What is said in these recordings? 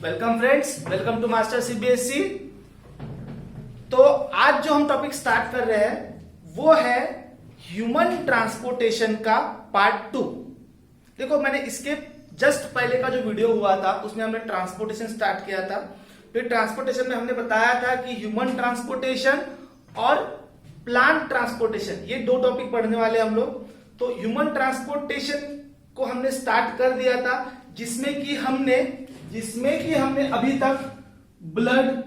Welcome friends, welcome to Master CBSE. तो आज जो हम टॉपिक स्टार्ट कर रहे हैं वो है ह्यूमन ट्रांसपोर्टेशन का पार्ट 2। देखो, मैंने इसके जस्ट पहले का जो वीडियो हुआ था उसमें हमने ट्रांसपोर्टेशन स्टार्ट किया था। फिर ट्रांसपोर्टेशन में हमने बताया था कि ह्यूमन ट्रांसपोर्टेशन और प्लांट ट्रांसपोर्टेशन, ये दो टॉपिक पढ़ने वाले हम लोग। तो ह्यूमन ट्रांसपोर्टेशन को हमने स्टार्ट कर दिया था, जिसमें कि हमने अभी तक ब्लड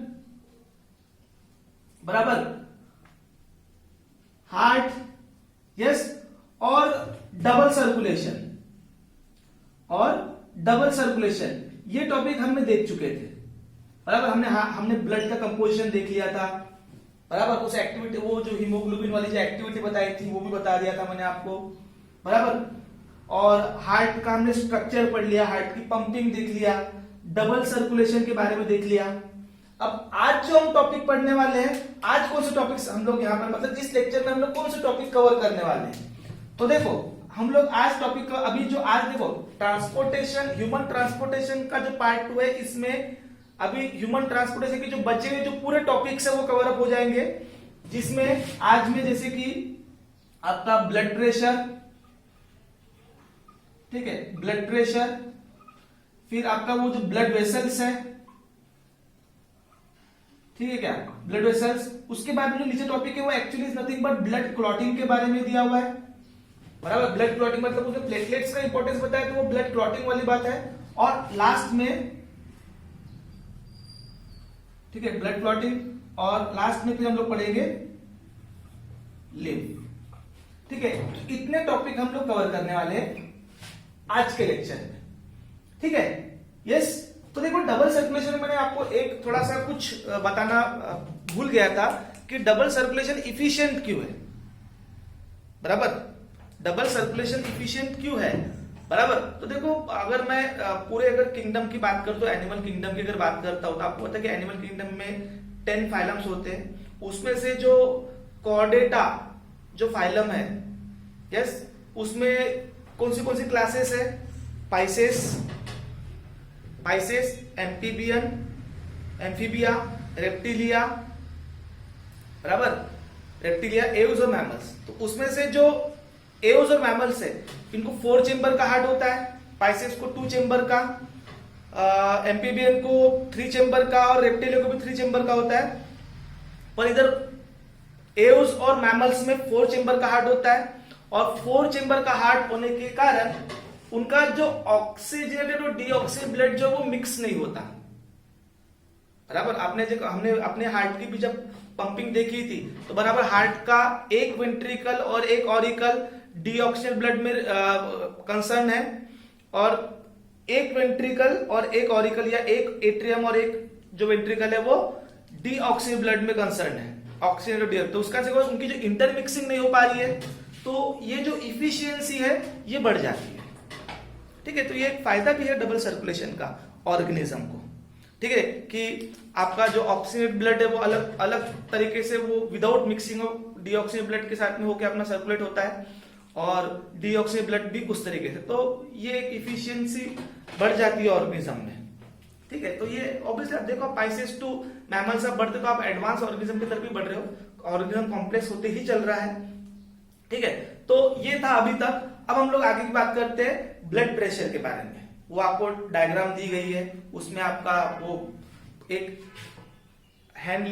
बराबर, हार्ट, यस, और डबल सर्कुलेशन ये टॉपिक हमने देख चुके थे। बराबर, हमने ब्लड का कंपोजिशन देख लिया था। बराबर, उस एक्टिविटी, वो जो हीमोग्लोबिन वाली जो एक्टिविटी बताई थी वो भी बता दिया था मैंने आपको। बराबर, और हार्ट का हमने स्ट्रक्चर पढ़ लिया, हार्ट की पंपिंग देख लिया, डबल सर्कुलेशन के बारे में देख लिया। अब आज जो हम टॉपिक पढ़ने वाले हैं, आज कौन से टॉपिक्स हम लोग यहाँ पर, मतलब इस लेक्चर में हम लोग कौन से टॉपिक कवर करने वाले हैं। तो देखो, हम लोग आज टॉपिक अभी जो आज देखो ट्रांसपोर्टेशन, ह्यूमन ट्रांसपोर्टेशन का जो पार्ट 2 है, इसमें अभी ह्यूमन ट्रांसपोर्टेशन के जो बचे हुए जो पूरे टॉपिक्स है वो कवर अप हो जाएंगे। जिसमें आज में जैसे कि आपका ब्लड प्रेशर, ठीक है, ब्लड प्रेशर, फिर आपका वो जो ब्लड वेसल्स है, ठीक है क्या, ब्लड वेसल्स। उसके बाद में जो नीचे टॉपिक है वो actually is nothing but blood clotting के बारे में दिया हुआ है। बराबर, ब्लड क्लॉटिंग मतलब उसने प्लेटलेट्स का इंपॉर्टेंस बताया, तो वो ब्लड क्लॉटिंग वाली बात है। और लास्ट में, ठीक है, ब्लड क्लॉटिंग, और लास्ट में फिर हम लोग पढ़ेंगे लिव। ठीक है, इतने टॉपिक हम लोग कवर करने वाले हैं आज के लेक्चर में। ठीक है, यस। तो देखो, डबल सर्कुलेशन में मैंने आपको एक थोड़ा सा कुछ बताना भूल गया था कि डबल सर्कुलेशन इफिशिएंट क्यों है। बराबर, डबल सर्कुलेशन इफिशिएंट क्यों है। बराबर, तो देखो, अगर मैं पूरे अगर किंगडम की बात करता हूं, एनिमल किंगडम की अगर बात करता हूं, तो आपको पता है कि एनिमल किंगडम में 10 फाइलम्स होते हैं। उसमें से जो कॉर्डेटा जो फाइलम है, यस, उसमें कौन सी क्लासेस है, पाइसेस, एम्फीबियन, एम्फीबिया, रेप्टिलिया, बराबर, रेप्टिलिया, एव्स और मैमल्स। तो उसमें से जो एव्स और मैमल्स है, इनको 4 चेंबर का हार्ट होता है, पाइसेस को 2 चेंबर का, एम्फीबियन को 3 चेंबर का, और रेप्टिलिया को भी 3 चेंबर का होता है। पर इधर एव्स और मैमल्स में 4 चेंबर का हार्ट होता है, और 4 चेंबर का हार्ट होने के कारण उनका जो ऑक्सीजनेटेड और डीऑक्सीजन ब्लड जो वो मिक्स नहीं होता। बराबर, हमने अपने हार्ट की भी जब पंपिंग देखी थी, तो बराबर हार्ट का एक वेंट्रिकल और एक ऑरिकल डीऑक्सीजन ब्लड में कंसर्न है, और एक वेंट्रिकल और एक ऑरिकल, या एक एट्रियम और एक जो वेंट्रिकल है वो डीऑक्सीजन ब्लड में कंसर्न है, ऑक्सीजन और डीऑक्सीजन। तो उसका से उनकी जो इंटरमिक्सिंग नहीं हो पा रही है, तो ये जो इफिशियंसी है ये बढ़ जाती है। ठीक है, तो ये एक फायदा भी है डबल सर्कुलेशन का ऑर्गेनिज्म को। ठीक है, कि आपका जो ऑक्सीजनेट ब्लड है वो अलग अलग तरीके से वो विदाउट मिक्सिंग ऑफ डीऑक्सीजन ब्लड के साथ में होकर अपना सर्कुलेट होता है, और डीऑक्सीजन ब्लड भी उस तरीके से। तो ये एक इफिशियंसी बढ़ जाती है ऑर्गेनिज्म में। ठीक है, तो ये ऑब्वियसली आप देखो, पाइसेस टू मैमल्स आप बढ़ते, तो आप एडवांस ऑर्गेनिज्म की तरफ भी बढ़ रहे हो, ऑर्गेनिज्म कॉम्प्लेक्स होते ही चल रहा है। ठीक है, तो ये था अभी तक। अब हम लोग आगे की बात करते हैं ब्लड प्रेशर के बारे में। वो आपको डायग्राम दी गई है, उसमें आपका वो एक हैंड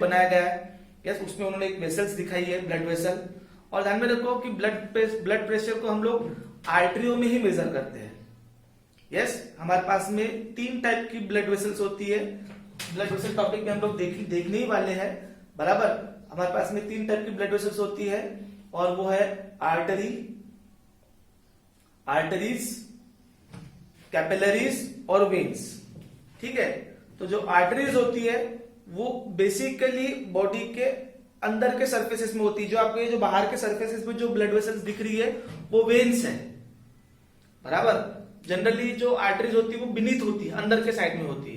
बनाया गया है, यस, उसमें उन्होंने एक वेसल्स दिखाई है, ब्लड वेसल। और ध्यान में रखो कि ब्लड प्रेशर को हम लोग आर्टरियों में ही मेजर करते हैं। यस, हमारे पास में 3 टाइप की ब्लड वेसल्स होती है। ब्लड वेसल टॉपिक में हम लोग देखने ही वाले हैं। बराबर, हमारे पास में 3 टाइप की ब्लड वेसल्स होती है, और वो है आर्टरीज, कैपिलरीज और वेन्स। ठीक है, तो जो आर्टरीज होती है वो बेसिकली बॉडी के अंदर के सरफेसेस में होती है। जो आपको ये जो बाहर के सरफेसेस में जो ब्लड वेसल्स दिख रही है वो वेन्स है। बराबर, जनरली जो आर्टरीज होती है वो बीनीथ होती है, अंदर के साइड में होती है।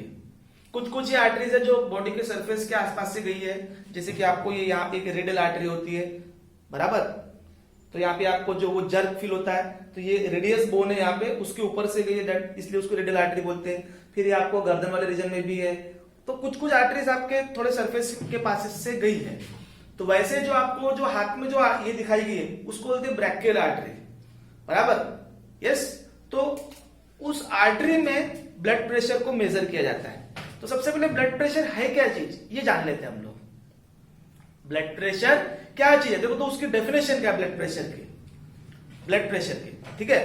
कुछ ही आर्टरीज है जो बॉडी के सरफेस के आसपास से गई है, जैसे कि आपको ये यहाँ पे एक रेडियल आर्टरी होती है। बराबर, तो यहाँ पे आपको जो वो जर्क फील होता है, तो ये रेडियस बोन है यहाँ पे, उसके ऊपर से गई है, इसलिए उसको रेडियल आर्टरी बोलते हैं। फिर ये आपको गर्दन वाले रीजन में भी है। तो कुछ कुछ आर्टरीज आपके थोड़े सरफेस के पास से गई है। तो वैसे जो आपको जो हाथ में जो ये दिखाई गई है उसको बोलते हैं ब्रैकियल आर्टरी, बराबर, यस। तो उस आर्टरी में ब्लड प्रेशर को मेजर किया जाता है। तो सबसे पहले ब्लड प्रेशर है क्या चीज, ये जान लेते हैं हम लोग। ब्लड प्रेशर क्या चीज है, देखो तो उसकी डेफिनेशन क्या है ब्लड प्रेशर की, ब्लड प्रेशर की, ठीक है,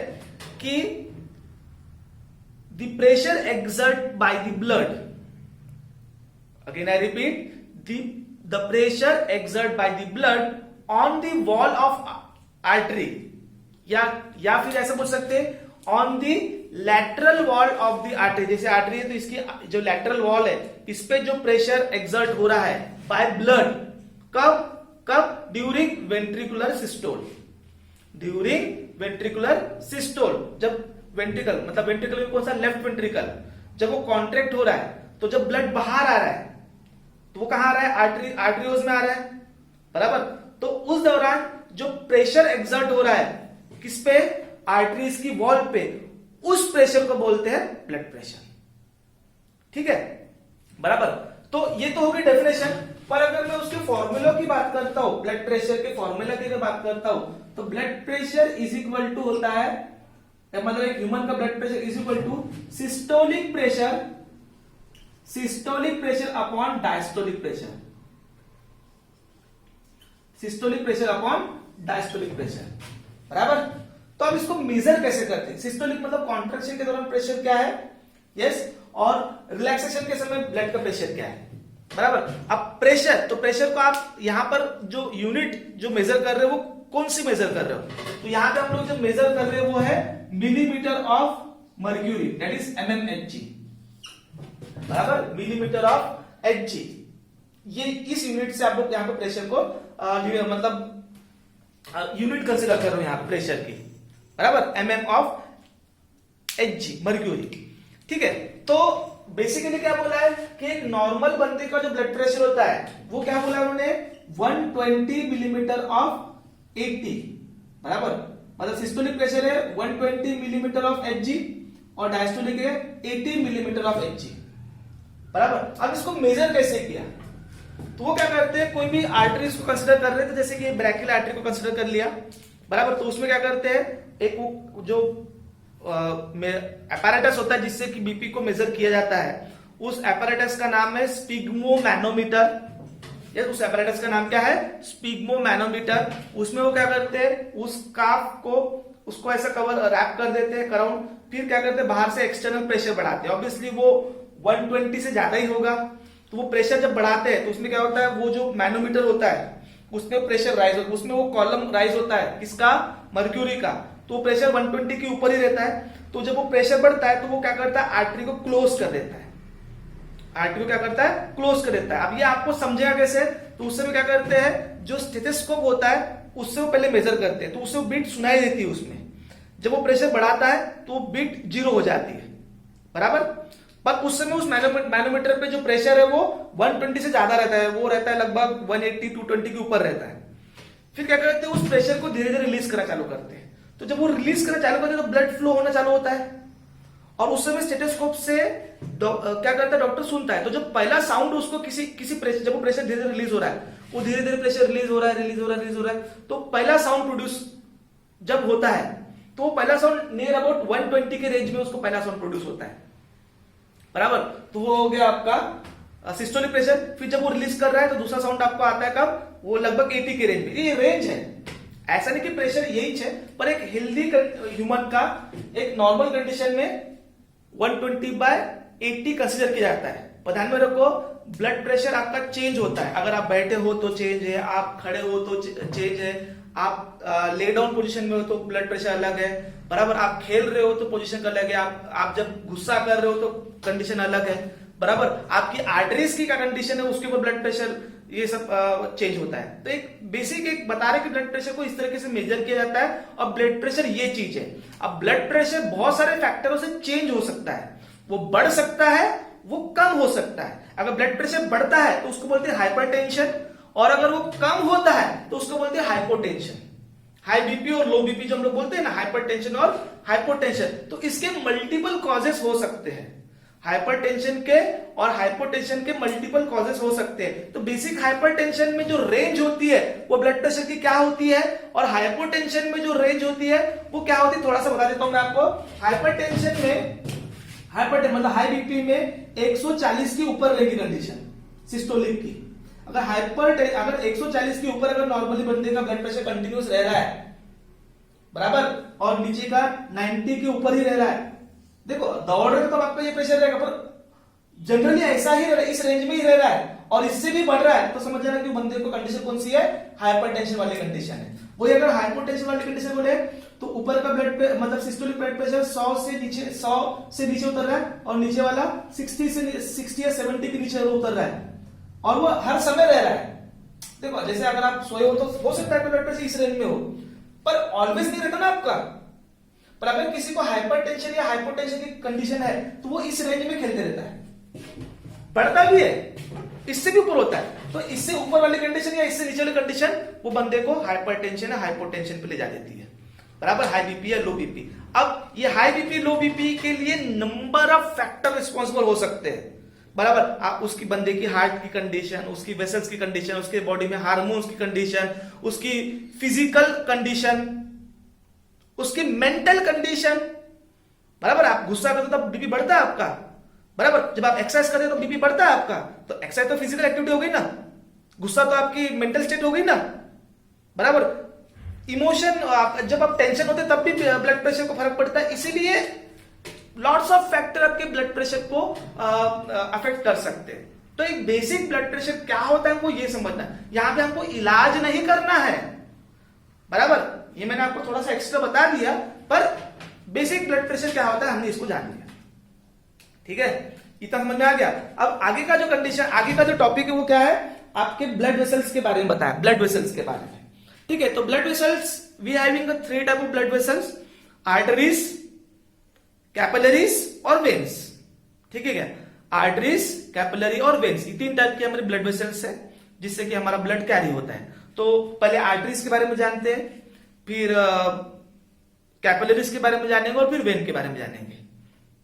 कि the pressure exert by the blood, again I repeat, the pressure exert by the blood on the wall of artery, या फिर ऐसा बोल सकते हैं on the lateral wall of the artery. जैसे आर्टरी है तो इसकी जो लैटरल वॉल है इस पे जो प्रेशर एक्सर्ट हो रहा है बाय ब्लड, कब कब, during ventricular systole, during ventricular systole, जब वेंट्रिकल मतलब वेंट्रिकल में कौन सा, लेफ्ट वेंट्रिकल, जब वो कॉन्ट्रैक्ट हो रहा है तो जब ब्लड बाहर आ रहा है तो वो कहां आ रहा है, आर्टरीज में आ रहा है, बराबर। तो उस दौरान जो प्रेशर एक्सर्ट हो रहा है किस पे, आर्टरीज की वॉल पे, उस प्रेशर को बोलते हैं ब्लड प्रेशर, ठीक है, बराबर। तो ये तो होगी डेफिनेशन। पर अगर मैं उसके फॉर्मूला की बात करता हूं, ब्लड प्रेशर के फॉर्मूला की अगर बात करता हूं, तो blood pressure is equal to होता है, मतलब एक ह्यूमन का blood pressure is equal to systolic pressure upon diastolic pressure, systolic pressure upon diastolic pressure, बराबर। तो अब इसको मेजर कैसे करते हैं, सिस्टोलिक मतलब कॉन्ट्रैक्शन के दौरान प्रेशर क्या है, यस, और रिलैक्सेशन के समय ब्लड का प्रेशर क्या है, बराबर। अब प्रेशर, तो प्रेशर को आप यहां पर जो यूनिट जो मेजर कर रहे हो वो कौन सी मेजर कर रहे हो, तो यहां पे हम लोग जो मेजर कर रहे हो वो है millimetre of mercury, that is mmHg, बराबर, मिलीमीटर ऑफ Hg। ये इस यूनिट से आप लोग यहां पर प्रेशर को मतलब यूनिट कंसिडर कर रहे हो यहां पर प्रेशर की, बराबर, mm ऑफ Hg, मर्क्यूरी, ठीक है। तो बेसिकली क्या बोला है कि एक नॉर्मल बंदे का जो ब्लड प्रेशर होता है वो क्या बोला उन्होंने, 120 मिलीमीटर ऑफ 80, बराबर, मतलब सिस्टोलिक प्रेशर है 120 मिलीमीटर ऑफ Hg और डायस्टोलिक है 80 मिलीमीटर ऑफ Hg, बराबर। अब इसको मेजर कैसे किया, तो वो क्या करते हैं, कोई भी आर्टरीज को कंसिडर कर रहे थे, जैसे कि ब्रैकियल आर्टरी को कंसिडर कर लिया, बराबर, तो उसमें क्या करते हैं, एक वो जो एपैरेटस होता है जिससे कि बीपी को मेजर किया जाता है, उस एपैरेटस का नाम है स्पिग्मोमैनोमीटर। उस एपैरेटस का नाम क्या है, स्पिग्मोमैनोमीटर। उसमें वो क्या करते हैं, उस काफ को उसको ऐसा कवर रैप कर देते हैं अराउंड, फिर क्या करते हैं, बाहर से एक्सटर्नल प्रेशर बढ़ाते हैं। ऑब्वियसली वो 120 से ज्यादा ही होगा, तो वो प्रेशर जब बढ़ाते हैं तो उसमें क्या होता है, वो जो मैनोमीटर होता है उसमें प्रेशर राइज होता है, उसमें वो कॉलम राइज होता है, किसका, मर्क्यूरी का, तो प्रेशर 120 के ऊपर ही रहता है। तो जब वो प्रेशर बढ़ता है तो वो क्या करता है, आर्टरी को क्लोज कर देता है, आर्टरी को क्या करता है, क्लोज कर देता है। अब ये आपको समझेगा कैसे, तो उससे भी क्या करते हैं, जो स्टेथोस्कोप होता है उससे वो पहले मेजर करते हैं, तो उससे वो बीट सुनाई देती है उसमें। जब वो प्रेशर बढ़ाता है तो वो बीट 0 हो जाती है, बराबर। पर उस समय उस मैनोमीटर पे जो प्रेशर है वो 120 से ज्यादा रहता है, वो रहता है लगभग 180 220 के ऊपर रहता है। फिर क्या करते हैं, उस प्रेशर को धीरे धीरे रिलीज करना चालू करते हैं। तो जब वो रिलीज करना चालू करते हैं तो ब्लड फ्लो होना चालू होता है, और उस समय स्टेथोस्कोप से क्या करता है, डॉक्टर सुनता है। तो जब पहला साउंड उसको किसी प्रेशर, जब वो प्रेशर धीरे धीरे रिलीज हो रहा है, वो धीरे धीरे प्रेशर रिलीज हो रहा है, रिलीज हो रहा है, रिलीज हो रहा है, तो पहला साउंड प्रोड्यूस जब होता है तो वो पहला साउंड नियर अबाउट 120 के रेंज में उसको पहला साउंड प्रोड्यूस होता है, बराबर। तो वो हो गया आपका सिस्टोलिक प्रेशर। फिर जब वो रिलीज कर रहा है तो दूसरा साउंड आपको आता है कब, वो लगभग 80 के रेंज में। ये रेंज है, ऐसा नहीं कि प्रेशर यही है, पर एक हेल्दी ह्यूमन का एक नॉर्मल कंडीशन में 120/80 कंसीडर किया जाता है। पर ध्यान में रखो, ब्लड प्रेशर आपका चेंज होता है, अगर आप बैठे हो तो चेंज है, आप खड़े हो तो चेंज है, आप ले डाउन पोजीशन में हो तो ब्लड प्रेशर अलग है, बराबर। आप खेल रहे हो तो पोजीशन अलग है, आप जब गुस्सा कर रहे हो तो कंडीशन अलग है, बराबर। आपकी आर्टरीज की क्या कंडीशन है उसके ऊपर ब्लड प्रेशर ये सब चेंज होता है। तो एक बेसिक एक बता रहे कि ब्लड प्रेशर को इस तरीके से मेजर किया जाता है, और ब्लड प्रेशर ये चीज है। अब ब्लड प्रेशर बहुत सारे फैक्टरों से चेंज हो सकता है, वो बढ़ सकता है, वो कम हो सकता है। अगर ब्लड प्रेशर बढ़ता है तो उसको बोलते हैं हाइपरटेंशन, और अगर वो कम होता है तो उसको बोलते हैं हाइपोटेंशन। हाई बीपी और लो बीपी जो हम लोग बोलते हैं ना, हाइपरटेंशन और हाइपोटेंशन, तो इसके मल्टीपल कॉजेस हो सकते हैं। हाइपरटेंशन के और हाइपोटेंशन के मल्टीपल कॉजेस हो सकते हैं। तो बेसिक हाइपरटेंशन में जो रेंज होती है वो ब्लड प्रेशर की क्या होती है, और हाइपोटेंशन में जो रेंज होती है वो क्या होती है, थोड़ा सा बता देता हूं मैं आपको। हाइपरटेंशन में, मतलब हाई बीपी में 140 के ऊपर रहेगी कंडीशन सिस्टोलिक की। अगर 140 के ऊपर अगर नॉर्मली बंदे का ब्लड प्रेशर कंटिन्यूस रह रहा है बराबर, और नीचे का 90 के ऊपर ही रह रहा है, देखो दौड़ रहे तो आपका ये प्रेशर रहेगा, पर जनरली ऐसा ही रह रहा है, इस रेंज में ही रह रहा है और इससे भी बढ़ रहा है, तो समझ जाना कि बंदे को कंडीशन कौन सी है, हाइपरटेंशन वाली कंडीशन है। वही अगर हाइपोटेंशन वाली कंडीशन बोले तो ऊपर का मतलब सिस्टोलिक ब्लड प्रेशर 100 से नीचे उतर रहा है, और नीचे वाला 60 या 70 के नीचे उतर रहा है, और वो हर समय रह रहा है। देखो जैसे अगर आप सोए हो तो हो सकता है ब्लड प्रेशर इस रेंज में हो, पर ऑलवेज नहीं रहता ना आपका। पर अगर किसी को हाइपरटेंशन या हाइपोटेंशन की कंडीशन है तो वो इस रेंज में खेलते रहता है, बढ़ता भी है, इससे भी ऊपर होता है। तो इससे ऊपर वाली कंडीशन या इससे नीचे वाली कंडीशन वो बंदे को हाइपरटेंशन या हाइपोटेंशन पे ले जा देती है बराबर, हाई बीपी या लो बीपी। अब ये हाई बीपी लो बीपी के लिए नंबर ऑफ फैक्टर रिस्पॉन्सिबल हो सकते हैं बराबर। आप उसकी बंदे की हार्ट की कंडीशन, उसकी वेसल्स की कंडीशन, उसके बॉडी में हार्मोन्स की कंडीशन, उसकी फिजिकल कंडीशन, उसकी मेंटल कंडीशन बराबर। आप गुस्सा करते हो तो बीपी बढ़ता है आपका बराबर, जब आप एक्सरसाइज करते हो तो बीपी बढ़ता है आपका। तो एक्सरसाइज तो फिजिकल एक्टिविटी हो गई ना, गुस्सा तो आपकी मेंटल स्टेट हो गई ना बराबर। इमोशन, जब आप टेंशन होते तब भी ब्लड प्रेशर को फर्क पड़ता है। इसीलिए लॉट्स ऑफ फैक्टर आपके ब्लड प्रेशर को अफेक्ट कर सकते हैं। तो एक बेसिक ब्लड प्रेशर क्या होता है हमको ये समझना है। यहां पे हमको इलाज नहीं करना है बराबर, ये मैंने आपको थोड़ा सा एक्स्ट्रा बता दिया, पर बेसिक ब्लड प्रेशर क्या होता है हमने इसको जान लिया, ठीक है, इतना समझ में आ गया। अब आगे का जो कंडीशन, आगे का जो टॉपिक है वो क्या है, आपके ब्लड वेसल्स के बारे में बताया, ब्लड वेसल्स के बारे में, ठीक है। तो blood vessels we having 3 type of blood vessels, arteries, capillaries और वेन्स, ठीक है क्या। आर्टरीज, कैपिलरी और वेन्स, ये 3 टाइप के हमारे ब्लड वेसल्स है जिससे कि हमारा ब्लड कैरी होता है। तो पहले आर्टरीज के बारे में जानते हैं, फिर कैपिलरीज के बारे में जानेंगे और फिर वेन के बारे में जानेंगे,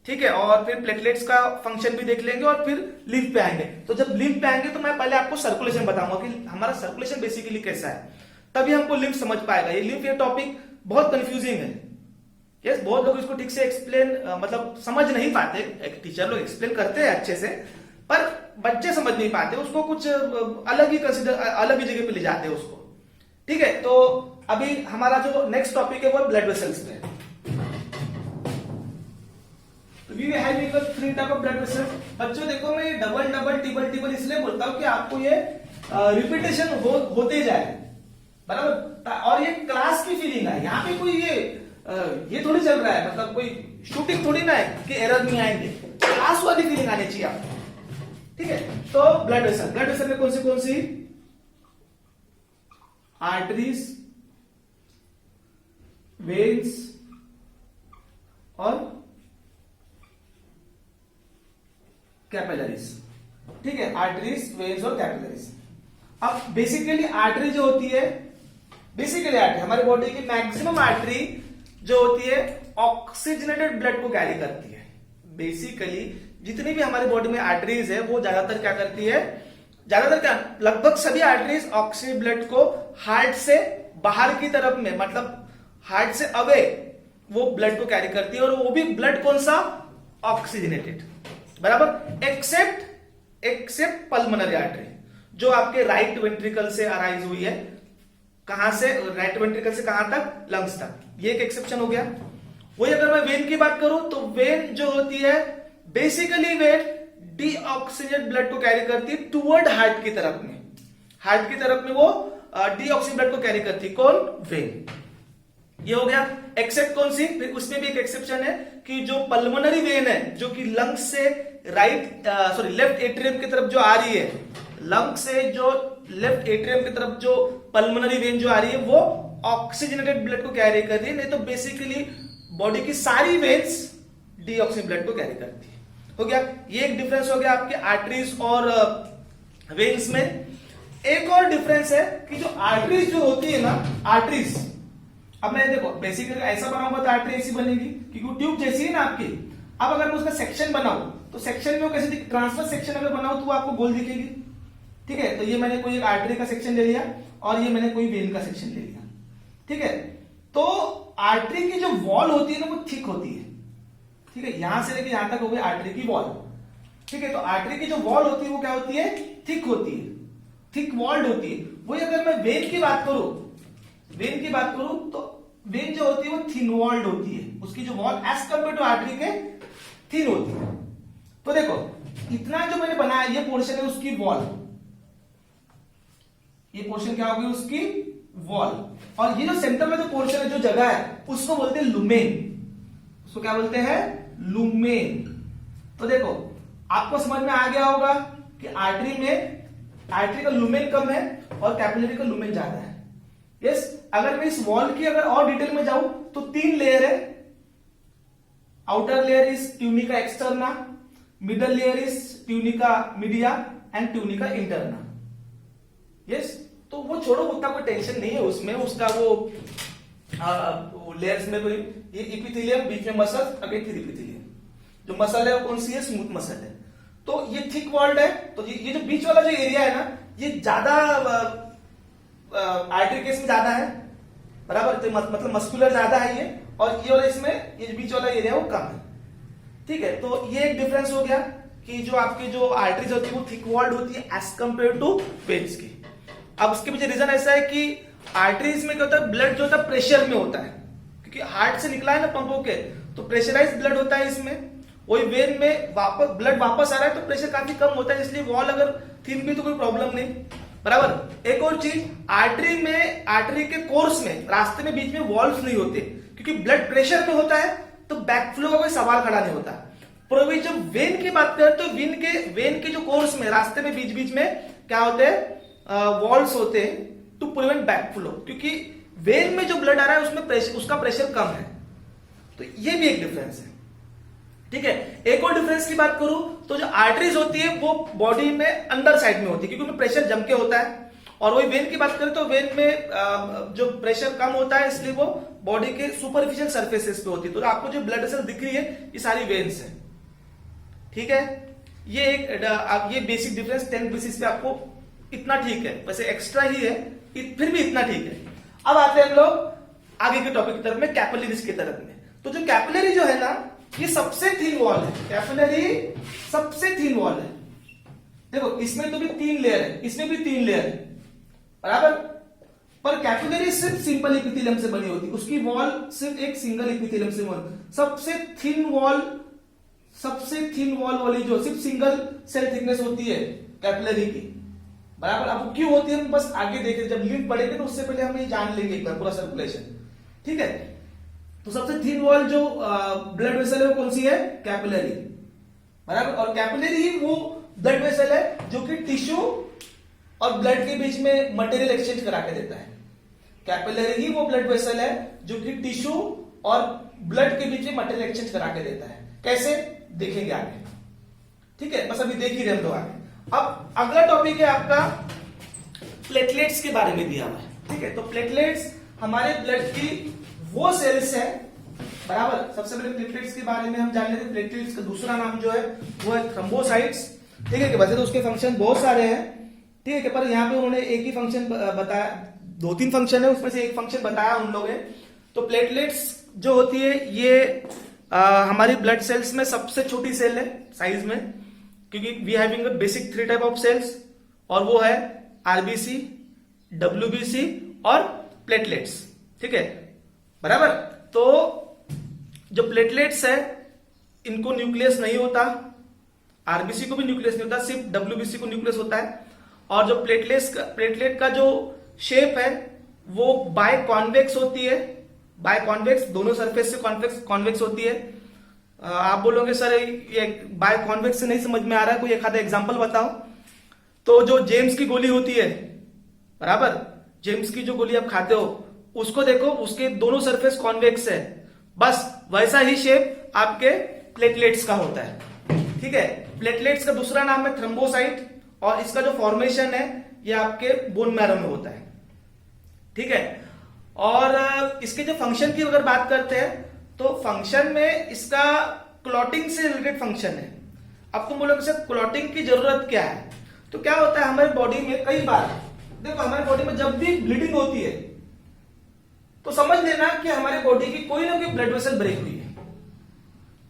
ठीक है। और फिर प्लेटलेट्स का फंक्शन भी देख लेंगे और फिर लिम्फ पे आएंगे। तो जब लिम्फ पे आएंगे तो मैं पहले आपको सर्कुलेशन बताऊंगा कि हमारा सर्कुलेशन बेसिकली कैसा है, तभी हमको लिम्फ समझ पाएगा। ये लिम्फ, ये टॉपिक बहुत कंफ्यूजिंग है, यस, बहुत लोग इसको ठीक से एक्सप्लेन मतलब समझ नहीं पाते। टीचर लोग एक्सप्लेन करते हैं अच्छे से, पर बच्चे समझ नहीं पाते उसको, कुछ अलग ही जगह पे ले जाते हैं उसको, ठीक है। तो अभी हमारा जो नेक्स्ट टॉपिक है वो ब्लड वेसल्स पे। तो we having 3 type of blood vessels. बच्चों देखो, मैं डबल टिबल इसलिए बोलता हूं कि आपको ये रिपीटेशन होते जाए बराबर, और ये क्लास की फीलिंग है। यहाँ पे कोई ये थोड़ी चल रहा है, मतलब कोई शूटिंग थोड़ी ना है कि एरर नहीं आएंगे, क्लास वाली फीलिंग आनी चाहिए आपको, ठीक है। तो ब्लड वेसल में कौन सी आर्टरीज, वेन्स और कैपिलरीज, ठीक है, आर्टरीज, वेन्स और कैपिलरीज। अब बेसिकली आर्टरी जो होती है, बेसिकली आर्टरी हमारी बॉडी की मैक्सिमम आर्टरी जो होती है ऑक्सीजनेटेड ब्लड को कैरी करती है। बेसिकली जितनी भी हमारी बॉडी में आर्टरीज है वो ज्यादातर क्या करती है, ज्यादातर क्या, लगभग सभी आर्टरीज ऑक्सीजन ब्लड को हार्ट से बाहर की तरफ में, मतलब हार्ट से अवे वो ब्लड को कैरी करती है, और वो भी ब्लड कौन सा, ऑक्सीजनेटेड बराबर, एक्सेप्ट पल्मोनरी आर्टरी जो आपके राइट वेंट्रिकल से अराइज हुई है। कहां से, राइट वेंट्रिकल से कहां तक, लंग्स तक, ये एक एक्सेप्शन हो गया। वही अगर मैं वेन की बात करूं तो वेन जो होती है, बेसिकली वेन डीऑक्सीजनेटेड ब्लड को कैरी करती है टुवर्ड हार्ट की तरफ में, हार्ट की तरफ में वो डीऑक्सीजनेटेड ब्लड को कैरी करती है, कौन, वेन। ये हो गया। एक्सेप्ट कौन सी, फिर उसमें भी एक एक्सेप्शन है कि जो पल्मोनरी वेन है जो कि लंग्स से लेफ्ट एट्रियम की तरफ जो आ रही है, लंग से जो लेफ्ट एट्रियम की तरफ जो पल्मोनरी वेन जो आ रही है वो ऑक्सीजनेटेड ब्लड को कैरी कर रही है। नहीं तो बेसिकली बॉडी की सारी वेन्स डीऑक्सीजन ब्लड को कैरी करती है। हो गया, ये एक डिफरेंस हो गया आपके आर्टरीज और वेन्स में। एक और डिफरेंस है कि जो आर्टरीज जो होती है ना, आर्टरीज अब मैं देखो बेसिकली ऐसा बनाऊंगा तो आर्टरी ऐसी बनेगी क्योंकि वो ट्यूब जैसी है ना आपकी। अब अगर मैं उसका सेक्शन बनाऊं तो सेक्शन में वो कैसे ट्रांसफर सेक्शन अगर बनाऊं तो वो आपको गोल दिखेगी। ठीक है, तो ये मैंने कोई एक आर्टरी का सेक्शन ले लिया और ये मैंने कोई वेन का सेक्शन ले लिया। ठीक है, तो आर्टरी की जो वॉल होती है ना वो थिक होती है। ठीक है, यहां से लेके यहां तक हो गई आर्टरी की वॉल। ठीक है, तो आर्टरी की जो वॉल होती है वो क्या होती है, थिक होती है, थिक वॉल्ड होती है। वही अगर मैं वेन की बात करूं, वेन की बात करूं तो वेन जो होती है वो थिन वॉल्ड होती है, उसकी जो wall as compare to artery के थिन होती है। तो देखो इतना जो मैंने बनाया ये पोर्शन है उसकी वॉल, ये पोर्शन क्या होगी उसकी वॉल, और ये जो सेंटर में जो पोर्शन है जो जगह है उसको बोलते हैं लुमेन, उसको क्या बोलते हैं, लुमेन। तो देखो आपको समझ में आ गया होगा कि आर्टरी में आर्टरी का लुमेन कम है और कैपिलरी का लुमेन ज्यादा है। यस, अगर मैं इस वॉल की अगर और डिटेल में जाऊं तो 3 लेयर है। Outer layer is tunica externa, middle layer is tunica media and tunica interna. Yes, तो वो छोड़ो, उतना कोई टेंशन नहीं है उसमें, उसका वो लेयर्स में कोई ये इपिथेलियम, बीच में मसल, अगेन फिर इपिथेलियम। जो मसल है वो कौन सी है, स्मूथ मसल है। तो ये थिक वॉल्ड है, तो ये जो बीच वाला जो एरिया है ना ये ज्यादा आर्टरी केस में ज्यादा है, बराबर, तो मतलब मस्कुलर ज्यादा है ये, और ये वाला इसमें ये जो बीच वाला एरिया वो कम है। ठीक है, तो ये एक डिफरेंस हो गया कि जो आपकी जो आर्टरीज होती है वो थिक वॉल्ड होती है एज कंपेयर टू वेन्स की। अब उसके पीछे रीजन ऐसा है कि आर्टरीज में क्या होता है, ब्लड जो होता है प्रेशर में होता है, क्योंकि हार्ट से निकला है ना पंप होके, तो प्रेशराइज ब्लड होता है इसमें। वही वेन में वापस ब्लड वापस आ रहा है तो प्रेशर काफी कम होता है, इसलिए वॉल अगर थिन भी तो कोई प्रॉब्लम नहीं, बराबर। एक और चीज, आर्टरी में, आर्टरी के कोर्स में, रास्ते में बीच में वॉल्व्स नहीं होते, क्योंकि ब्लड प्रेशर में होता है तो बैकफ्लो का कोई सवाल खड़ा नहीं होता। पर वही जब वेन की बात करें तो वेन के जो कोर्स में, रास्ते में बीच बीच में क्या होते हैं, वॉल्व्स होते हैं टू प्रिवेंट बैकफ्लो, क्योंकि वेन में जो ब्लड आ रहा है उसमें प्रेशर, उसका प्रेशर कम है। तो ये भी एक डिफरेंस है। ठीक है, एक और डिफरेंस की बात करूं तो जो आर्टरीज होती है वो बॉडी में अंदर साइड में होती है, क्योंकि उनमें प्रेशर जम के होता है। और वही वेन की बात करें तो वेन में जो प्रेशर कम होता है इसलिए वो बॉडी के सुपरफिशियल सरफेसेस पे होती है। तो आपको जो ब्लड वेसल दिख रही है ये सारी वेन्स है। ठीक है, ये एक ये बेसिक डिफरेंस 10 बेसिस पे आपको इतना ठीक है, वैसे एक्स्ट्रा ही है, फिर भी इतना ठीक है। अब आते हैं हम लोग आगे के टॉपिक की तरफ में, कैपिलरीज की तरफ में। तो जो कैपिलरी जो है ना ये सबसे थिन वॉल है, कैपिलरी सबसे थिन वॉल है। देखो इसमें तो भी 3 लेयर है, इसमें भी 3 लेयर है, बराबर। पर कैपिलरी सिर्फ सिंपल इपिथेलियम से बनी होती है, उसकी वॉल सिर्फ एक सिंगल इपिथेलियम से बनी। सबसे थिन वॉल वाली जो सिर्फ सिंगल सेल थिकनेस होती है कैपिलरी की, बराबर। अब क्यों होती है हम बस आगे देखें, जब लिंक पढ़ेंगे तो उससे पहले हम ये जान लेंगे एक बार पूरा सर्कुलेशन। ठीक है, तो सबसे थिन वॉल जो ब्लड वेसल है वो कौन सी है, कैपिलरी, बराबर। और कैपिलरी ही वो ब्लड वेसल है जो कि टिश्यू और ब्लड के बीच में मटेरियल एक्सचेंज करा के देता है। कैपिलरी ही वो ब्लड वेसल है जो कि टिश्यू और ब्लड के बीच में मटेरियल एक्सचेंज करा के देता है। कैसे, देखेंगे आगे। ठीक है, बस अभी देख ही रहे हम लोग आगे। अब अगला टॉपिक है आपका प्लेटलेट्स के बारे में दिया हुआ है। ठीक है, तो प्लेटलेट्स हमारे ब्लड की वो सेल्स है, बराबर। सबसे पहले प्लेटलेट्स के बारे में हम जान लेते हैं। प्लेटलेट्स का दूसरा नाम जो है वो है थ्रोम्बोसाइट्स। ठीक है, कि वैसे तो उसके फंक्शन बहुत सारे हैं, ठीक है, पर यहाँ पे उन्होंने एक ही फंक्शन बताया, 2-3 फंक्शन है उसमें से एक फंक्शन बताया उन लोगों ने। तो प्लेटलेट्स जो होती है ये हमारी ब्लड सेल्स में सबसे छोटी सेल है साइज में, क्योंकि we having basic 3 type of cells, और वो है आरबीसी, डब्ल्यूबीसी और प्लेटलेट्स। ठीक है, बराबर। तो जो प्लेटलेट्स है इनको न्यूक्लियस नहीं होता, आरबीसी को भी न्यूक्लियस नहीं होता, सिर्फ डब्ल्यूबीसी को न्यूक्लियस होता है। और जो प्लेटलेट का जो शेप है वो बाय कॉन्वेक्स होती है, बाय कॉन्वेक्स, दोनों सरफेस से कॉन्वेक्स होती है। आप बोलोगे सर ये बाय कॉन्वेक्स से नहीं समझ में आ रहा है, कोई एक आधा एग्जांपल बताओ। तो जो जेम्स की गोली होती है, बराबर, जेम्स की जो गोली आप खाते हो उसको देखो, उसके दोनों सरफेस कॉन्वेक्स है, बस वैसा ही शेप आपके प्लेटलेट्स का होता है। ठीक है, प्लेटलेट्स का दूसरा नाम है थ्रोम्बोसाइट, और इसका जो फॉर्मेशन है ये आपके बोन मैरो में होता है। ठीक है, और इसके जो फंक्शन की अगर बात करते हैं तो फंक्शन में इसका क्लॉटिंग से रिलेटेड फंक्शन है। अब तुम बोलोगे सर क्लॉटिंग की जरूरत क्या है? तो क्या होता है हमारी बॉडी में कई बार, देखो हमारी बॉडी में जब भी ब्लीडिंग होती है तो समझ लेना कि हमारी बॉडी की कोई ना कोई ब्लड वेसल ब्रेक हुई है,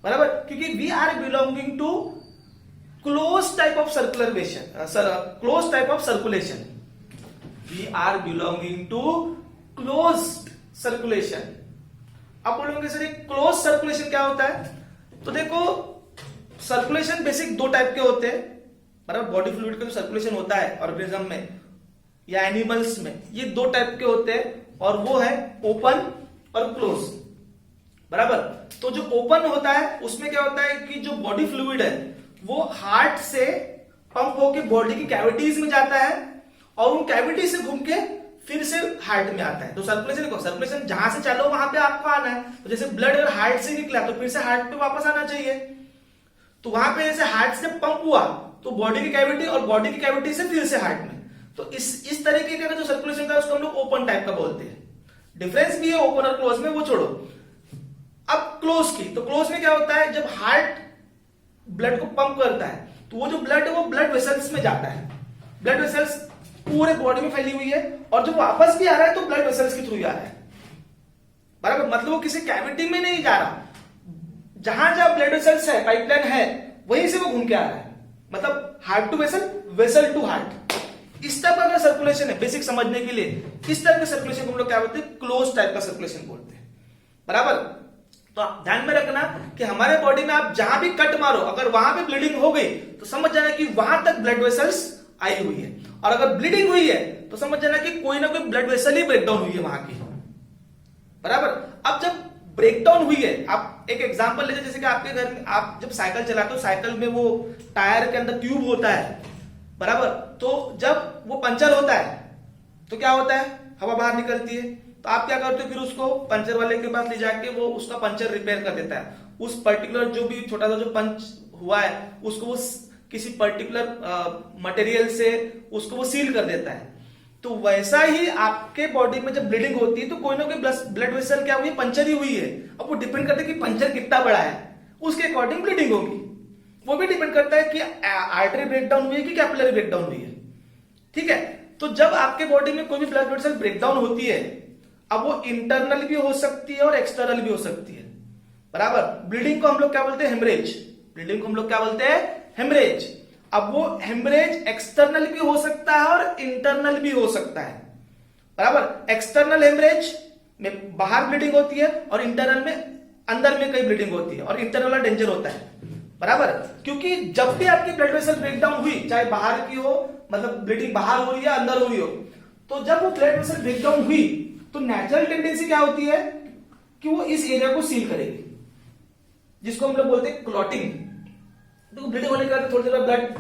बराबर, क्योंकि we are belonging to close type of circulation, close type of circulation, we are belonging to close circulation. अब बोलोगे सर क्लोज सर्कुलेशन क्या होता है? तो देखो सर्कुलेशन बेसिक दो टाइप के होते हैं, बराबर, बॉडी फ्लूइड का जो सर्कुलेशन होता है ऑर्गेनिज्म में या एनिमल्स में, ये दो टाइप के होते हैं और वो है ओपन और क्लोज, बराबर। तो जो ओपन होता है उसमें क्या होता है कि जो बॉडी फ्लूइड है वो हार्ट से पंप होके बॉडी की कैविटीज में जाता है और उन कैविटी से घूम के फिर से हार्ट में आता है। तो सर्कुलेशन देखो, सर्कुलेशन जहां से चालू वहां पे आपको आना है। तो जैसे ब्लड अगर हार्ट से निकला तो फिर से हार्ट पे वापस आना चाहिए। तो वहां पे जैसे हार्ट से पंप हुआ तो बॉडी की कैविटी और बॉडी की कैविटी से फिर से हार्ट में। तो इस तरीके का जो सर्कुलेशन था उसको हम लोग ओपन टाइप का बोलते हैं। डिफरेंस भी है ओपन और क्लोज में, वो छोड़ो। अब क्लोज की, तो क्लोज में क्या होता है, जब हार्ट ब्लड को पंप करता है तो वो जो ब्लड है वो ब्लड वेसल्स में जाता है। ब्लड वेसल्स पूरे बॉडी में फैली हुई है और जो वापस भी आ रहा है तो ब्लड वेसल्स के थ्रू ही आ रहा है, बराबर। मतलब वो किसी कैविटी में नहीं जा रहा, जहां जहां ब्लड वेसल्स है, पाइपलाइन है, वहीं से वो घूम के आ रहा है। मतलब heart to vessel, vessel to heart, इस टाइप का सर्कुलेशन है। बेसिक समझने के लिए इस टाइप का सर्कुलेशन को हम लोग क्या बोलते हैं, क्लोज टाइप का सर्कुलेशन बोलते हैं, बराबर। तो आप ध्यान में रखना कि हमारे बॉडी में आप जहां भी कट मारो, अगर वहां पे ब्लीडिंग हो गई तो समझ जाना कि वहां तक ब्लड वेसल्स आई हुई है, और अगर ब्लीडिंग हुई है तो समझ जाना कि कोई ना कोई ब्लड वेसल ही ब्रेकडाउन हुई है वहां की, बराबर। अब जब ब्रेकडाउन हुई है, आप एक एग्जांपल लीजिए, जैसे कि आपके घर में आप जब साइकिल चलाते हो, साइकिल में वो टायर के अंदर ट्यूब होता है, बराबर। तो जब वो पंचर होता है तो क्या होता है, हवा बाहर निकलती है। तो आप क्या करते हो, फिर उसको पंचर वाले के पास ले जाके वो उसका पंचर रिपेयर कर देता है। उस पर्टिकुलर जो भी छोटा सा जो पंच हुआ है उसको वो किसी पर्टिकुलर मटेरियल से उसको वो सील कर देता है। तो वैसा ही आपके बॉडी में जब ब्लीडिंग होती है तो कोई ना कोई ब्लड वेसल क्या हुई, पंचर ही हुई है। अब वो डिपेंड करता है कि पंचर कितना बड़ा है, उसके अकॉर्डिंग ब्लीडिंग होगी। वो भी डिपेंड करता है कि आर्टरी ब्रेकडाउन हुई है कि कैपिलरी ब्रेकडाउन हुई है, ठीक है। तो जब आपके बॉडी में कोई भी ब्लड वेसल ब्रेकडाउन होती है, अब वो इंटरनल भी हो सकती है और एक्सटर्नल भी हो सकती है, बराबर। ब्लीडिंग को हम लोग क्या बोलते हैं, हेमरेज। ब्लीडिंग को हम लोग क्या बोलते हैं, हेमरेज। अब वो हेमरेज एक्सटर्नल भी हो सकता है और इंटरनल भी हो सकता है, बराबर। एक्सटर्नल हेमरेज में बाहर ब्लीडिंग होती है और इंटरनल में अंदर में कई ब्लीडिंग होती है, और इंटरनल वाला डेंजर होता है, बराबर। क्योंकि जब भी आपकी ब्लड वेसल ब्रेकडाउन हुई, चाहे बाहर की हो, मतलब ब्लीडिंग बाहर हो रही है अंदर हो रही हो, तो जब वो ब्लड वेसल ब्रेकडाउन हुई तो नेचुरल टेंडेंसी क्या होती है कि वो इस एरिया को सील करेगी, जिसको हम लोग बोलते हैं क्लॉटिंग। तो ब्लीडिंग होने के बाद थोड़ी देर ब्लड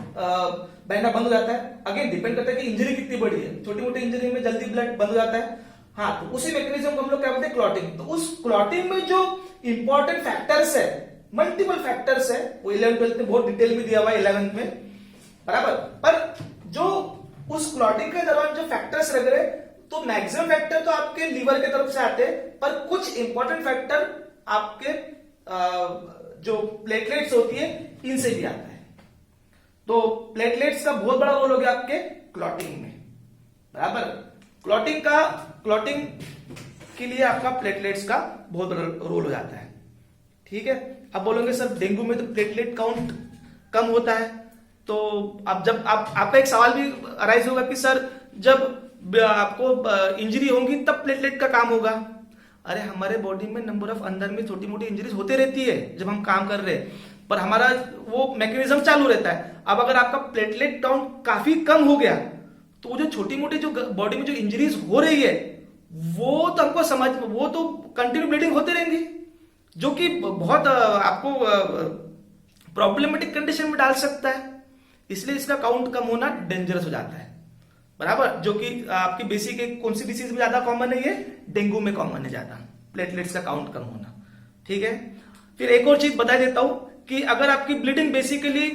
बहना बंद हो जाता है। अगेन डिपेंड करता है कि इंजरी कितनी बड़ी है। छोटी मोटी इंजरी में जल्दी ब्लड बंद हो जाता है, हाँ। तो उसी मैकेनिज्म को हम लोग क्या बोलते हैं, क्लॉटिंग। तो उस क्लॉटिंग में जो इंपॉर्टेंट फैक्टर्स है, मल्टीपल फैक्टर्स है, वो 11th-12th में बहुत डिटेल में दिया हुआ है, 11th में, बराबर। पर जो उस क्लॉटिंग के दौरान जो फैक्टर्स लग रहे, तो मैक्सिमम फैक्टर तो आपके लीवर के तरफ से आते हैं, पर कुछ इंपॉर्टेंट फैक्टर आपके जो प्लेटलेट्स होती है इनसे भी आता है। तो प्लेटलेट्स का बहुत बड़ा रोल हो गया आपके क्लॉटिंग में, बराबर। क्लॉटिंग के लिए आपका प्लेटलेट्स का बहुत बड़ा रोल हो जाता है, ठीक है। अब बोलोगे सर डेंगू में तो प्लेटलेट काउंट कम होता है, तो अब जब आपका एक सवाल भी अराइज होगा कि सर जब आपको इंजरी होगी तब प्लेटलेट का काम होगा। अरे हमारे बॉडी में नंबर ऑफ अंदर में छोटी मोटी इंजरीज होते रहती है जब हम काम कर रहे हैं, पर हमारा वो मैकेनिज्म चालू रहता है। अब अगर आपका प्लेटलेट काउंट काफी कम हो गया तो वो जो छोटी मोटी जो बॉडी में जो इंजरीज हो रही है वो तो हमको वो तो कंटिन्यू ब्लीडिंग होते रहेंगी, जो कि बहुत आपको प्रॉब्लमेटिक कंडीशन में डाल सकता है। इसलिए इसका काउंट कम होना डेंजरस हो जाता है, बराबर। जो कि आपकी बेसिक कौन सी डिसीज में ज्यादा कॉमन है, ये डेंगू में कॉमन है ज्यादा, प्लेटलेट्स का काउंट कम होना, ठीक है। फिर एक और चीज बता देता हूं कि अगर आपकी ब्लीडिंग बेसिकली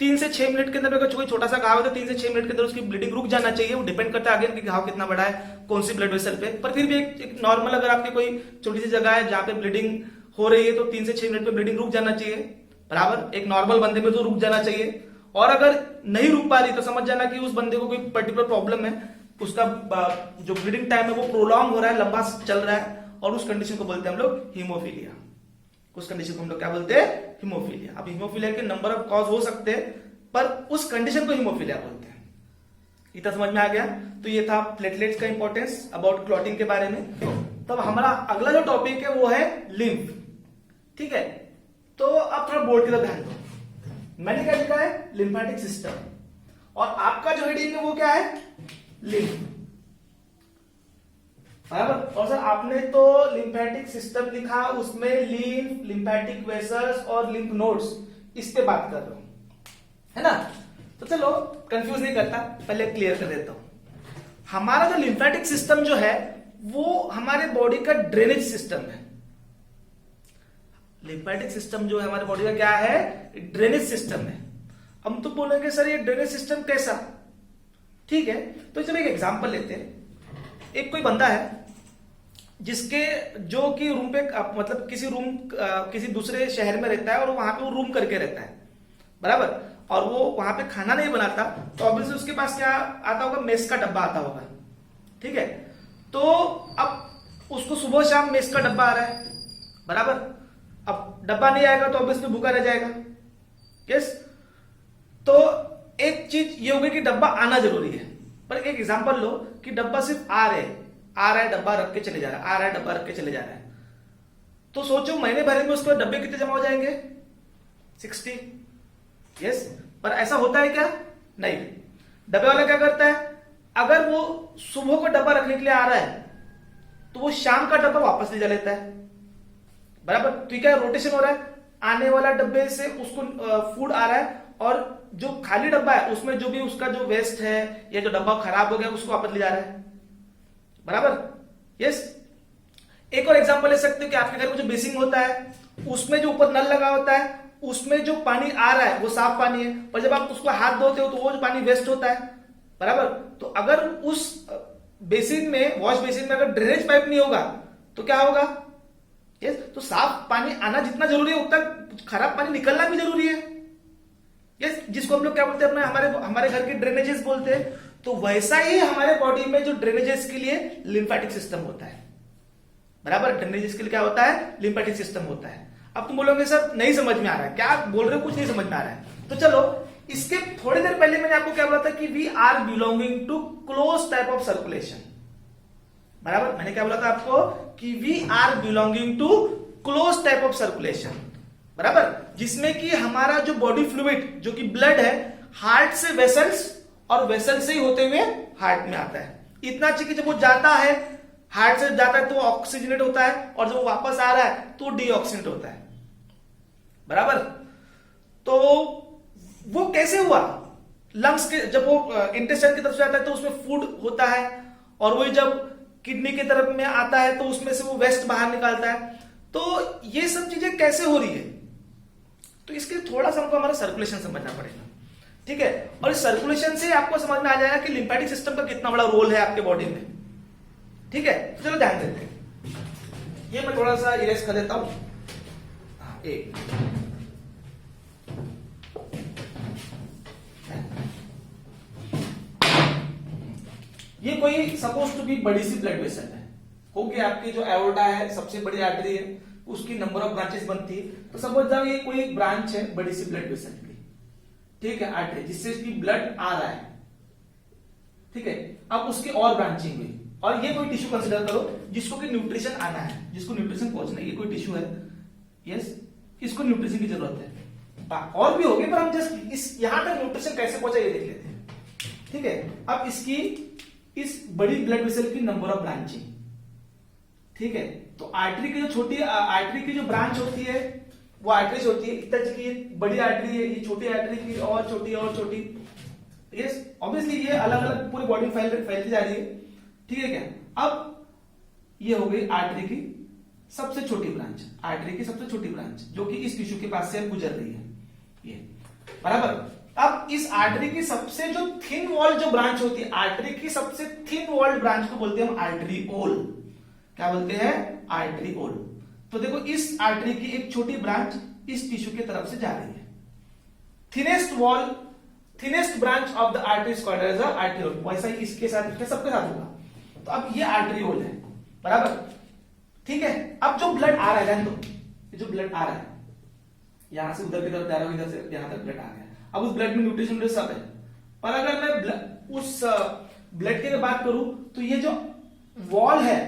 3 से 6 मिनट के अंदर अगर कोई छोटा सा घाव है तो 3 से 6 मिनट के अंदर उसकी ब्लीडिंग रुक जाना चाहिए। वो डिपेंड करता है आगे कि घाव कितना बड़ा है, कौन सी ब्लड वेसल पे। पर फिर भी एक नॉर्मल अगर आपकी कोई छोटी सी जगह है जहां पे ब्लीडिंग हो रही है तो 3 से 6 मिनट में ब्लीडिंग रुक जाना चाहिए बराबर। एक नॉर्मल बंदे में तो रुक जाना चाहिए। और अगर नहीं रुक पा रही तो समझ जाना कि उस बंदे को कोई पर्टिकुलर प्रॉब्लम है, उसका जो ब्लीडिंग टाइम है वो प्रोलॉन्ग हो रहा है, लंबा चल रहा है, और उस कंडीशन को बोलते हैं हम लोग हीमोफीलिया। उस कंडीशन को हम लोग क्या बोलते हैं? हीमोफीलिया। अब हीमोफीलिया के नंबर ऑफ कॉज हो सकते हैं, पर उस कंडीशन को हीमोफीलिया बोलते हैं। इतना समझ में आ गया? तो ये था प्लेटलेट्स का इंपॉर्टेंस अबाउट क्लॉटिंग के बारे में। तब हमारा अगला जो टॉपिक है वो है लिम्फ। ठीक है, तो अब थोड़ा बोर्ड की तरफ ध्यान दो। मैंने क्या लिखा है? लिम्फेटिक सिस्टम, और आपका जो हेडिंग है वो क्या है? लिम्फ बराबर। और सर आपने तो लिम्फेटिक सिस्टम लिखा, उसमें लिम्फ, लिम्फेटिक वेसल्स और लिम्फ नोड्स, इस पे बात कर रहा हूं, है ना? तो चलो कंफ्यूज नहीं करता, पहले क्लियर कर देता हूं। हमारा जो लिम्फेटिक सिस्टम जो है वो हमारे बॉडी का ड्रेनेज सिस्टम है। लिम्फेटिक सिस्टम जो है हमारे बॉडी का क्या है? ड्रेनेज सिस्टम है। हम तो बोलेंगे सर ये ड्रेनेज सिस्टम कैसा? ठीक है, तो चलो एक एग्जांपल लेते हैं। एक कोई बंदा है जिसके जो कि रूम पे मतलब किसी दूसरे शहर में रहता है और वहां पे वो रूम करके रहता है बराबर, और वो वहां पे खाना नहीं बनाता, तो ऑब्वियसली उसके पास क्या आता होगा? मेस का डब्बा आता होगा। ठीक है, तो अब उसको सुबह शाम मेस का डब्बा आ रहा है बराबर। अब डब्बा नहीं आएगा तो ऑब्वियसली भूखा रह जाएगा। यस, तो एक चीज ये होगी कि डब्बा आना जरूरी है, पर एक एग्जांपल लो कि डब्बा सिर्फ आ रहा है, डब्बा रख के चले जा रहा है, आ रहा है डब्बा रख के चले जा रहा है, तो सोचो महीने भर में उसके डब्बे कितने जमा हो जाएंगे? 60। यस, पर ऐसा होता है क्या? नहीं। डब्बे वाला क्या करता है? अगर वो सुबह को डब्बा रखने के लिए आ रहा है तो वो शाम का डब्बा वापस ले जा लेता है बराबर। तो क्या रोटेशन हो रहा है? आने वाला डब्बे से उसको फूड आ रहा है, और जो खाली डब्बा है उसमें जो भी उसका जो वेस्ट है या जो डब्बा खराब हो गया उसको वापस ले जा रहा है बराबर। यस, एक और एग्जांपल ले सकते हो कि आपके घर में जो बेसिंग होता है उसमें जो ऊपर नल लगा होता है उसमें जो पानी आ रहा है वो साफ पानी है, पर जब आप उसको हाथ धोते हो तो वो जो पानी वेस्ट होता है बराबर। तो अगर उस बेसिन में, वॉश बेसिन में अगर ड्रेनेज पाइप नहीं होगा तो क्या होगा? यस, तो साफ पानी आना जितना जरूरी है उतना खराब पानी निकलना भी जरूरी है। यस, जिसको हम लोग क्या बोलते हैं? हमारे घर के ड्रेनेजेस बोलते हैं। तो वैसा ही हमारे बॉडी में जो ड्रेनेजेस के लिए लिम्फेटिक सिस्टम होता है बराबर। ड्रेनेजेस के लिए क्या होता है? लिम्फेटिक सिस्टम होता है। अब तुम बोलोगे सर नहीं समझ में आ रहा है, क्या बोल रहे हो? कुछ नहीं समझ में आ रहा है। तो चलो इसके थोड़ी देर पहले मैंने आपको क्या बोला था कि we are belonging to close type of circulation बराबर। मैंने क्या बोला था आपको कि we are belonging to close type of circulation बराबर, जिसमें कि हमारा जो बॉडी फ्लूइड जो कि ब्लड है हार्ट से वेसल्स और वेसल से ही होते हुए हार्ट में आता है। इतना चाहिए कि जब वो जाता है, हार्ट से जाता है तो ऑक्सीजनेट होता है, और जब वो वापस आ रहा है तो डीऑक्सीजनेट होता है बराबर। तो वो कैसे हुआ? लंग्स के जब वो इंटेस्टाइन की तरफ से आता है तो उसमें फूड होता है, और वही जब किडनी की तरफ में आता है तो उसमें से वो वेस्ट बाहर निकालता है। तो ये सब चीजें कैसे हो रही है? तो इसके लिए थोड़ा सा हमको हमारा सर्कुलेशन समझना पड़ेगा। ठीक है, और इस सर्कुलेशन से आपको समझ में आ जाएगा कि लिम्फेटिक सिस्टम का कितना बड़ा रोल है आपके बॉडी में। ठीक है, तो चलो ध्यान देते हैं। ये मैं थोड़ा सा इरेज कर देता हूं। एक ये कोई सपोज टू बी बड़ी सी ब्लड वेसल है, होगी आपकी जो एओर्टा है सबसे बड़ी आर्टरी है, उसकी नंबर ऑफ ब्रांचेस बनती है। तो सपोज जाओ ये कोई एक ब्रांच है बड़ी सी ब्लड वेसल की, ठीक है, आर्टरी जिससे इसकी ब्लड आ रहा है। ठीक है, अब उसकी और ब्रांचिंग हुई, और ये कोई टिश्यू कंसीडर करो जिसको कि न्यूट्रिशन आना है, जिसको न्यूट्रिशन पहुंचना है। ये कोई टिश्यू है, यस, इसको न्यूट्रिशन की जरूरत है। और भी होगी, पर हम जस्ट इस यहां तक न्यूट्रिशन कैसे पहुंचा ये देख लेते हैं। ठीक है, अब इसकी इस बड़ी ब्लड वेसल की नंबर ऑफ ब्रांचिंग। ठीक है, तो आर्टरी की जो छोटी आर्टरी की जो ब्रांच होती है वो आर्टरीज होती है। इतना की बड़ी आर्टरी है, ये छोटी आर्टरी की और छोटी और छोटी। यस, ऑब्वियसली ये अलग अलग पूरी बॉडी में फैलती जा रही है। ठीक है क्या? अब ये हो गई आर्टरी की सबसे छोटी ब्रांच, आर्टरी की सबसे छोटी ब्रांच जो कि इस टिश्यू के पास से गुजर रही है, ये बराबर। अब इस आर्टरी की सबसे जो थिन वॉल जो ब्रांच होती है, आर्टरी की सबसे थिन वॉल्ड ब्रांच को बोलते हैं हम आर्टरीओल। क्या बोलते हैं? आर्टरीओल। तो देखो इस आर्टरी की एक छोटी ब्रांच इस टिश्यू की तरफ से जा रही है। Thinnest branch of the artery is called as a arteriole. वैसा ही इसके साथ सबके साथ होगा। तो अब ये आर्टरीओल है, बराबर, ठीक है। अब जो ब्लड आ रहा है, ध्यान दो, जो ब्लड आ रहा है यहां से उधर की तरफ जा रहा है, इधर से यहां तक ब्लड आ गया। अब उस ब्लड में न्यूट्रिशन सब है, पर अगर मैं उस ब्लड की बात करूं तो ये जो वॉल है,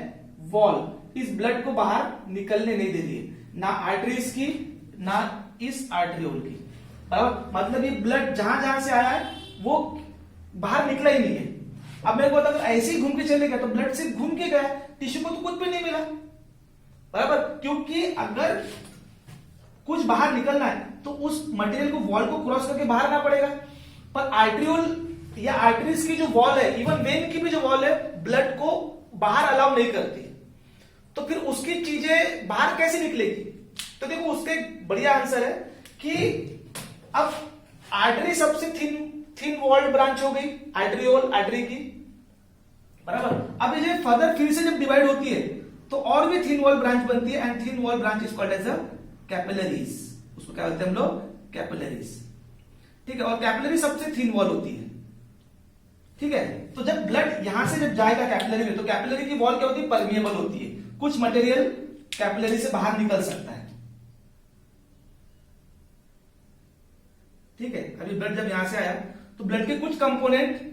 वॉल इस ब्लड को बाहर निकलने नहीं दे रही है, ना आर्टरीज की ना इस आर्टरीओल की, बराबर। मतलब ये ब्लड जहां जहां से आया है वो बाहर निकला ही नहीं है। अब मेरे को अगर ऐसे ही घूम के चले गया तो ब्लड सिर्फ घूम के गया, टिश्यू को तो कुछ भी नहीं मिला, बराबर। क्योंकि अगर कुछ बाहर निकलना है तो उस मटेरियल को, वॉल को क्रॉस करके बाहर आना पड़ेगा। पर आर्टरीओल या आर्टरीज की जो वॉल है, इवन वेन की भी जो वॉल है, ब्लड को बाहर अलाउ नहीं करती। तो फिर उसकी चीजें बाहर कैसे निकलेगी? तो देखो उसका एक बढ़िया आंसर है कि अब आर्टरी सबसे थिन वॉल्ड ब्रांच हो गई, आर्टरीओल, आर्टरी की, बराबर। अब ये फर्दर फिर से जब डिवाइड होती है तो और भी थिन वॉल ब्रांच बनती है, and thin wall branch is called as a capillaries. उसको क्या बोलते हैं हम लोग? कैपिलरीज, ठीक है। और कैपिलरी सबसे थिन वॉल होती है, ठीक है। तो जब ब्लड यहां से जब जाएगा कैपिलरी में, तो कैपिलरी की वॉल क्या होती है? परमिएबल होती है, कुछ मटेरियल कैपिलरी से बाहर निकल सकता है, ठीक है। अभी ब्लड जब यहां से आया तो ब्लड के कुछ कंपोनेंट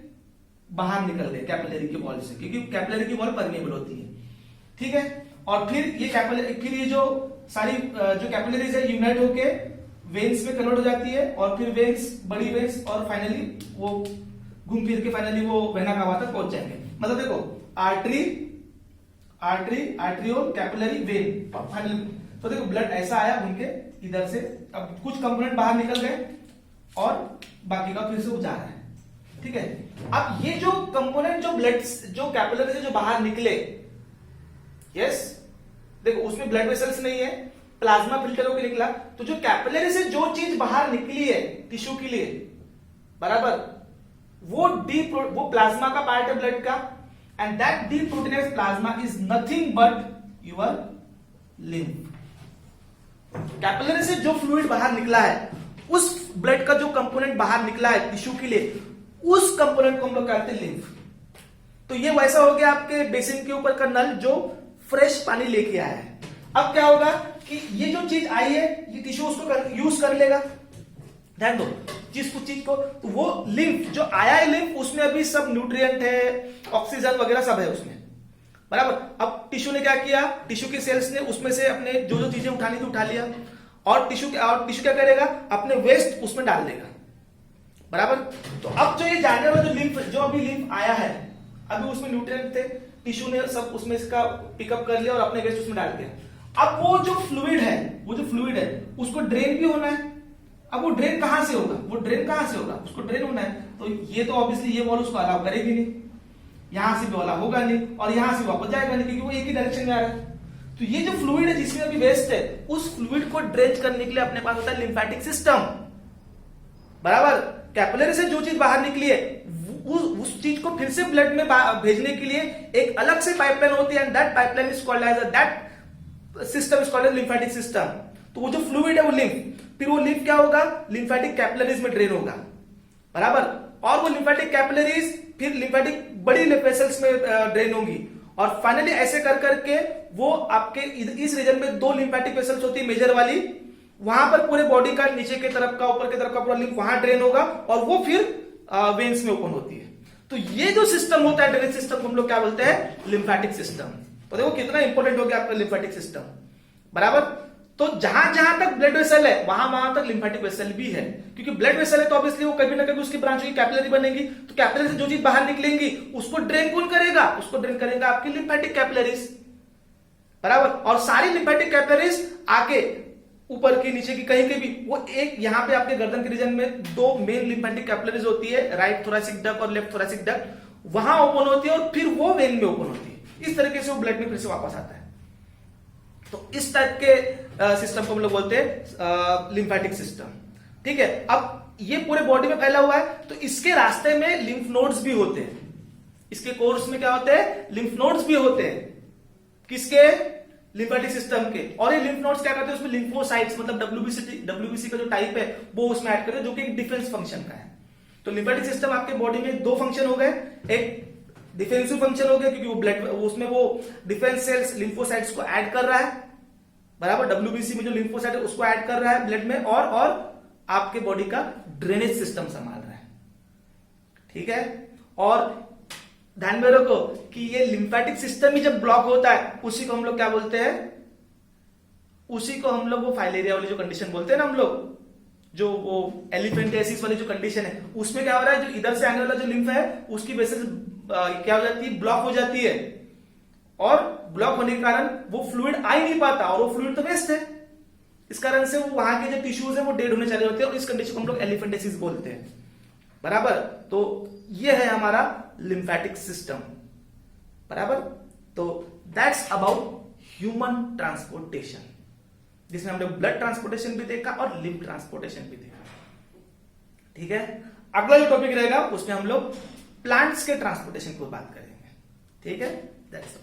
बाहर निकल गए कैपिलरी की वॉल से, क्योंकि कैपिलरी की वॉल परमिएबल होती है, ठीक है। और फिर ये जो सारी जो कैपिलरीज है यूनाइट होके वेन्स में कन्वर्ट हो जाती है, और फिर वेन्स, बड़ी वेन्स, और फाइनली वो घूम फिर के फाइनली वो वेना कावा तक पहुंच जाएंगे। मतलब देखो आर्टरी, आर्टरीओल, कैपिलरी, वेन, फाइनली। तो देखो ब्लड ऐसा आया घूम के इधर से, अब कुछ कंपोनेंट बाहर निकल गए और बाकी का फिर से वो जा रहा है, ठीक है। अब ये जो कंपोनेंट जो ब्लड, जो कैपिलरी से जो बाहर निकले, यस, देखो उसमें ब्लड वेसल्स नहीं है, प्लाज्मा फिल्टर होकर निकला। तो जो कैपिलरी से जो चीज बाहर निकली है टिश्यू के लिए, बराबर, वो प्लाज्मा का पार्ट है ब्लड का, and that deep proteins plasma is nothing but your lymph. Capillary से जो फ्लूइड बाहर निकला है, उस ब्लड का जो कंपोनेंट बाहर निकला है टिश्यू के लिए, उस कंपोनेंट को हम लोग कहते हैं लिम्फ। तो ये वैसा हो गया आपके बेसिन के ऊपर का नल जो फ्रेश पानी लेके आया है। अब क्या होगा कि ये जो चीज आई है, ये टिश्यू उसको यूज कर लेगा, ध्यान दो, चीज को, तो वो लिम्फ जो आया है, लिम्फ उसमें अभी सब न्यूट्रिएंट है, ऑक्सीजन वगैरह सब है उसमें, बराबर। अब टिश्यू ने क्या किया? टिश्यू के सेल्स ने उसमें से अपने जो जो चीजें उठानी थी उठा लिया, और टिश्यू क्या करेगा? अपने वेस्ट उसमें डाल देगा, बराबर। तो अब जो ये जाने वाला जो लिम्फ, जो अभी लिम्फ आया है, अभी उसमें न्यूट्रिएंट थे, टिश्यू ने सब उसमें इसका पिकअप कर लिया और अपने वेस्ट उसमें डाल दिया। अब वो जो फ्लूइड है उसको ड्रेन भी होना है। अब वो ड्रेन कहां से होगा? उसको ड्रेन होना है, तो ये तो ऑब्वियसली ये वॉल उसको अलाउ करेगी नहीं, यहां से भी वाला होगा नहीं, और यहां से वापस जाएगा नहीं, क्योंकि वो एक ही डायरेक्शन में आ रहा है। तो ये जो फ्लूइड है जिसमें अभी वेस्ट है, उस फ्लूइड को ड्रेन करने के लिए अपने पास होता है लिम्फेटिक सिस्टम, बराबर। कैपिलरी से जो चीज बाहर निकली है उस चीज को फिर से ब्लड में भेजने के लिए एक अलग से पाइपलाइन होती है, and that pipeline is called as that system is called as lymphatic system. तो वो जो फ्लूइड है वो लिम्फ, फिर वो लिम्फ क्या होगा? लिम्फेटिक कैपिलरीज में ड्रेन होगा, बराबर। और वो लिम्फेटिक कैपिलरीज फिर लिम्फेटिक बड़ी वेसल्स में ड्रेन होंगी, और फाइनली ऐसे कर करके वो आपके इस रीजन में 2 लिम्फेटिक वेसल्स होती है मेजर वाली, वहां पर पूरे बॉडी का नीचे की तरफ का, ऊपर की तरफ का पूरा लिम्फ वहां ड्रेन होगा, और वो फिर वेन्स में ओपन होती है। तो ये जो सिस्टम होता है ड्रेनेज सिस्टम को हम लोग क्या बोलते हैं? Lymphatic system. तो देखो कितना इंपॉर्टेंट हो गया आपका लिम्फेटिक सिस्टम, बराबर। तो जहां जहां तक ब्लड वेसल है वहां तक लिम्फेटिक वेसल भी है, क्योंकि ब्लड वेसल है तो ऑब्वियसली वो कभी ना कभी उसकी ब्रांच की कैपिलरी बनेगी, तो कैपिलरी से जो चीज बाहर निकलेंगी उसको ड्रेन कौन करेगा? उसको ड्रेन करेगा आपकी लिम्फेटिक कैपिलरीज, बराबर। और सारी लिम्फेटिक कैपिलरीज आके ऊपर की नीचे की कहीं के भी, वो एक यहाँ पे आपके गर्दन के रीजन में 2 मेन लिम्फेटिक कैपिलरीज होती है, राइट थोरैसिक डक्ट और लेफ्ट थोरैसिक डक्ट, वहां ओपन होती है, और फिर वो वेन में ओपन होती है। इस तरीके से वो ब्लड में फिर से वापस आता है। तो इस टाइप के सिस्टम को हम लोग बोलते हैं लिम्फेटिक सिस्टम, ठीक है। अब ये पूरे बॉडी में फैला हुआ है, तो इसके रास्ते में लिम्फ नोड्स भी होते हैं। इसके कोर्स में क्या होते हैं? लिम्फ नोड्स भी होते हैं। किसके? लिम्फेटिक सिस्टम के। और ये लिम्फ नोड्स क्या करते हैं? उसमें लिम्फोसाइट्स मतलब डब्ल्यूबीसी का जो टाइप है वो उसमें ऐड करते हैं, जो कि एक डिफेंस फंक्शन का है। तो लिम्फेटिक सिस्टम आपके बॉडी में दो फंक्शन हो गए, एक डिफेंसिव फंक्शन हो गया क्योंकि वो ब्लड उसमें वो डिफेंस सेल्स लिम्फोसाइट्स को ऐड कर रहा है, बराबर। डब्ल्यूबीसी में जो लिम्फोसाइट है उसको ऐड कर रहा है ब्लड में, और आपके बॉडी का ड्रेनेज सिस्टम संभाल रहा है, ठीक है। और ध्यान में रखो कि ये लिम्फेटिक सिस्टम ही जब ब्लॉक होता है उसी को हम लोग क्या बोलते हैं? उसी को हम लोग वो फाइलेरिया वाली जो कंडीशन बोलते हैं ना हम लोग, जो वो एलिफेंटियासिस वाली जो कंडीशन है, उसमें क्या हो रहा है? जो इधर से आने वाला जो लिम्फ है उसकी वजह से क्या हो जाती है? ब्लॉक हो जाती है, और ब्लॉक होने के कारण वो फ्लूइड आ ही नहीं पाता, और वो फ्लूइड तो वेस्ट है। इस कारण से वो वहां के जो टिश्यूज है वो डेड होने चले होते हैं, और इस कंडीशन को हम लोग एलिफेंटियासिस बोलते हैं, बराबर। तो ये है हमारा लिम्फेटिक सिस्टम, बराबर। तो दैट्स अबाउट ह्यूमन ट्रांसपोर्टेशन, जिसमें हमने ब्लड ट्रांसपोर्टेशन भी देखा और लिम्फ ट्रांसपोर्टेशन भी देखा, ठीक है। अगला जो टॉपिक रहेगा उसमें हम लोग प्लांट्स के ट्रांसपोर्टेशन की बात करेंगे, ठीक है। दैट्स